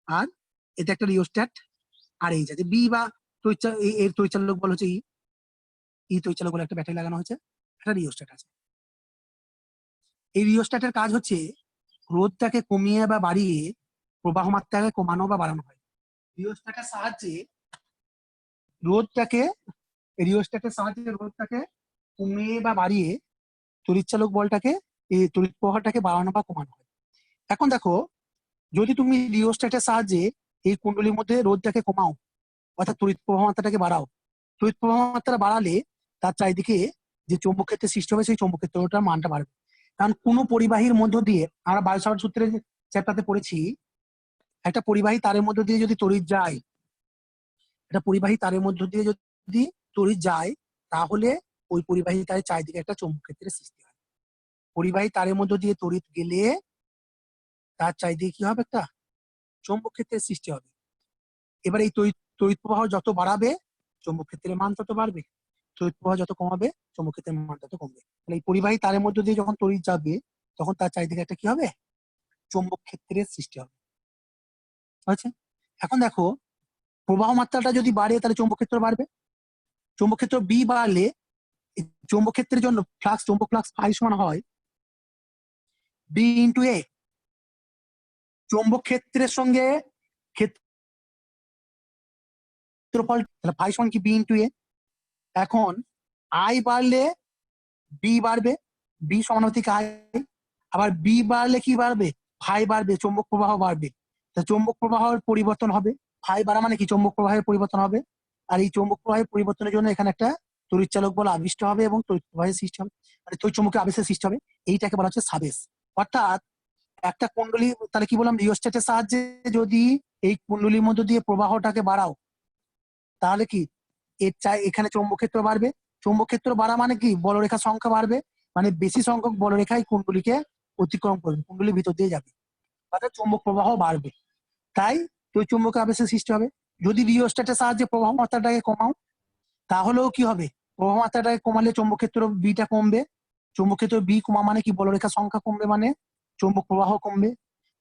আর এটা একটা রিওস্ট্যাট আর এইচ আছে। বি বা এর তড়িৎচালক বল হচ্ছে ই তড়িৎচালক বলে একটা ব্যাটারি লাগানো হয়েছে, একটা রিওস্ট্যাট আছে। এই রিওস্ট্যাটের কাজ হচ্ছে রোধটাকে কমিয়ে বা বাড়িয়ে প্রবাহ মাত্রাকে কমানো বা বাড়ানো হয়। রিওস্ট্যাটের সাহায্যে রোধটাকে রিওস্ট্যাটের সাহায্যে রোধটাকে কমিয়ে বা বাড়িয়ে তড়িৎচালক বলটাকে, এই তড়িৎ প্রবাহটাকে বাড়ানো বা কমানো হয়। এখন দেখো, যদি তুমি রিওস্ট্যাটের সাহায্যে এই কুণ্ডলীর মধ্যে রোধটাকে কমাও, অর্থাৎ তড়িৎ প্রবাহ মাত্রাটাকে বাড়াও, তড়িৎ প্রবাহ মাত্রা বাড়ালে তার চারিদিকে যে চৌম্বক ক্ষেত্রের সৃষ্টি হবে সেই চৌম্বক ক্ষেত্রটার মানটা বাড়বে। কারণ কোনো পরিবাহীর মধ্য দিয়ে, আমরা বায়ু সাভার সূত্রের চ্যাপ্টারতে পড়েছি, একটা পরিবাহী তারের মধ্য দিয়ে যদি তড়িৎ যায়, একটা পরিবাহী তারের মধ্য দিয়ে যদি তড়িৎ যায়, তাহলে ওই পরিবাহী তারের চারিদিকে একটা চৌম্বক ক্ষেত্রের সৃষ্টি হয়। পরিবাহী তারের মধ্য দিয়ে তড়িৎ গেলে তার চারিদিকে কি হবে, একটা চৌম্বক ক্ষেত্রের সৃষ্টি হবে। এবার এই তড়িৎ প্রবাহ যত বাড়াবে চৌম্বক ক্ষেত্রের মান তত বাড়বে, তড়িৎ প্রবাহ যত কমাবে চৌম্বক ক্ষেত্রের মান তত কমবে। তাহলে এই পরিবাহী তারের মধ্য দিয়ে যখন তড়িৎ যাবে, তখন তার চারিদিকে একটা কি হবে, চৌম্বক ক্ষেত্রের সৃষ্টি হবে। আচ্ছা, এখন দেখো, প্রবাহ মাত্রাটা যদি বাড়ে তাহলে চৌম্বক ক্ষেত্র বাড়বে। চৌম্বক ক্ষেত্র বি বাড়লে চৌম্বক ক্ষেত্রের জন্য ফ্লাক্স, চৌম্বক ফ্লাক্স ফাই সমান হয় বি ইন্টু এ। চৌম্বক ক্ষেত্রের সঙ্গে ক্ষেত্রফল, তাহলে ফাই সমান কি বি ইন্টু এ। এখন আই বাড়লে বি বাড়বে, বি সমানুপাতিক আই। আবার বি বাড়লে কি বাড়বে, ফাই বাড়বে, চৌম্বক প্রবাহ বাড়বে। চৌম্বক প্রবাহের পরিবর্তন হবে, ফাই বাড়া মানে কি চৌম্বক প্রবাহের পরিবর্তন হবে। আর এই চৌম্বক প্রবাহের পরিবর্তনের জন্য এখানে একটা তড়িৎচালক বল আবিষ্ট হবে এবং তড়িৎ প্রবাহের সৃষ্টি হবে, মানে তড়িৎ চৌম্বকীয় আবেশের সৃষ্টি হবে। এইটাকে বলা হচ্ছে সাবেশ। অর্থাৎ একটা কুণ্ডলী, তাহলে কি বললাম, রিওস্ট্যাটের সাহায্যে যদি এই কুণ্ডলীর মধ্য দিয়ে প্রবাহটাকে বাড়াও, তাহলে কি এখানে চৌম্বক ক্ষেত্র বাড়বে। চৌম্বক ক্ষেত্র বাড়া মানে কি বলরেখার সংখ্যা বাড়বে, মানে বেশি সংখ্যক বলরেখাই কুণ্ডলীকে অতিক্রম করবে, কুণ্ডলীর ভিতর দিয়ে যাবে, অর্থাৎ চৌম্বক প্রবাহ বাড়বে। তাই ওই চৌম্বকীয় আবেশের সৃষ্টি হবে। যদি রিওস্ট্যাটের সাহায্যে প্রবাহ মাত্রাটাকে কমাও, তাহলেও কি হবে, প্রবাহ মাত্রাটাকে কমালে চৌম্বক ক্ষেত্র বিটা কমবে। চৌম্বক ক্ষেত্র বি কমা মানে কি বলরেখার সংখ্যা কমবে, মানে চৌম্বক প্রবাহ কমবে।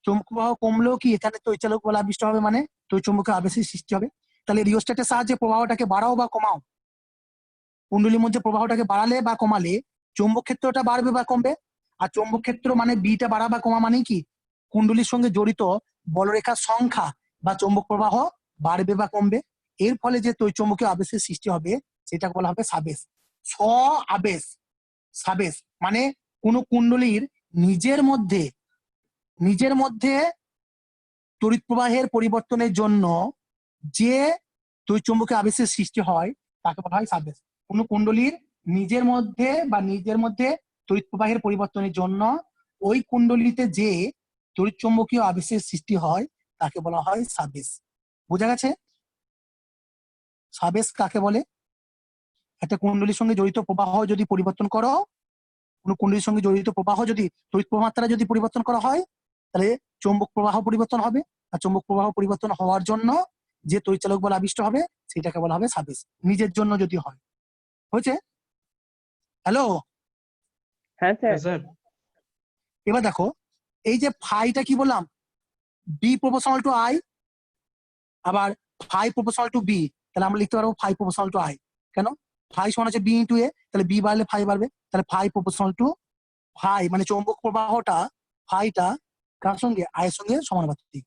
চৌম্বক প্রবাহ কমলেও কি এখানে তড়িৎচালক বল আবিষ্ট হবে, মানে চৌম্বকীয় আবেশের সৃষ্টি হবে। তাহলে রিওস্ট্যাটের সাহায্যে প্রবাহটাকে বাড়াও বা কমাও, কুণ্ডলীর মধ্যে প্রবাহটাকে বাড়ালে বা কমালে চৌম্বক ক্ষেত্রটা বাড়বে বা কমবে। আর চৌম্বক ক্ষেত্র মানে বিটা বাড়া বা কমা মানে কি কুণ্ডলীর সঙ্গে জড়িত বলরেখার সংখ্যা বা চৌম্বক প্রবাহ বাড়বে বা কমবে, এর ফলে যে তড়িৎচুম্বকীয় আবেশের সৃষ্টি হবে সেটাকে বলা হবে সাবেশ। স্ব আবেশ, সাবেশ মানে কোন কুণ্ডলীর নিজের মধ্যে তড়িৎ প্রবাহের পরিবর্তনের জন্য যে তড়িৎচুম্বকীয় আবেশের সৃষ্টি হয় তাকে বলা হয় সাবেশ। কোন কুণ্ডলীর নিজের মধ্যে তড়িৎ প্রবাহের পরিবর্তনের জন্য ওই কুণ্ডলীতে যে তড়িৎচুম্বকীয় আবেশের সৃষ্টি হয় তাকে বলা হয় সাবেশ। বোঝা গেছে? সাবেশ কাকে বলে? একটা কুণ্ডলীর সঙ্গে জড়িত প্রবাহ যদি পরিবর্তন করো, কোন কুণ্ডলীর সঙ্গে জড়িত প্রবাহ যদি তড়িৎ প্রবাহমাত্রা যদি পরিবর্তন করা হয় তাহলে চৌম্বক প্রবাহ পরিবর্তন হবে, আর চৌম্বক প্রবাহ পরিবর্তন হওয়ার জন্য যে তড়িৎচালক বল আবিষ্ট হবে সেটাকে বলা হবে সাবেশ, নিজের জন্য যদি হয়। হয়েছে? হ্যালো,
হ্যাঁ স্যার।
হ্যাঁ স্যার।
এবার দেখো এই যে ফাইটা কি বললাম, বি প্রপোর্শনাল টু আই, আবার ফাই প্রপোর্শনাল টু বি, তাহলে আমরা লিখতে পারবো ফাই প্রপোর্শনাল টু আই। কেন? ফাই সমান হচ্ছে বি ইন্টু এ, তাহলে বি বাড়লে ফাই বাড়বে, তাহলে ফাই প্রপোর্শনাল টু ফাই মানে চৌম্বক প্রবাহটা ফাইটা কার সঙ্গে? আয়ের সঙ্গে সমানুপাতিক।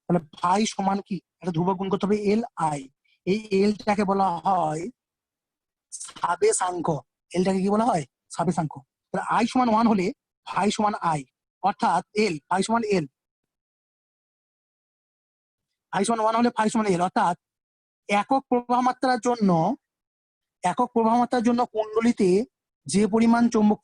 তাহলে ফাই সমান কি? একটা ধ্রুবক গুণ করতে হবে এল আই, এই এলটাকে বলা হয় সাবেশাঙ্ক। এলটাকে কি বলা হয়? সাবেশাঙ্ক। তাহলে আই সমান 1 হলে ফাই সমান আই, অর্থাৎ এল ফাই সমান এল, আই সমান 1 হলে ফাই সমান এল, অর্থাৎ একক প্রবাহ মাত্রার জন্য কুণ্ডলীতে যে পরিমাণ চৌম্বক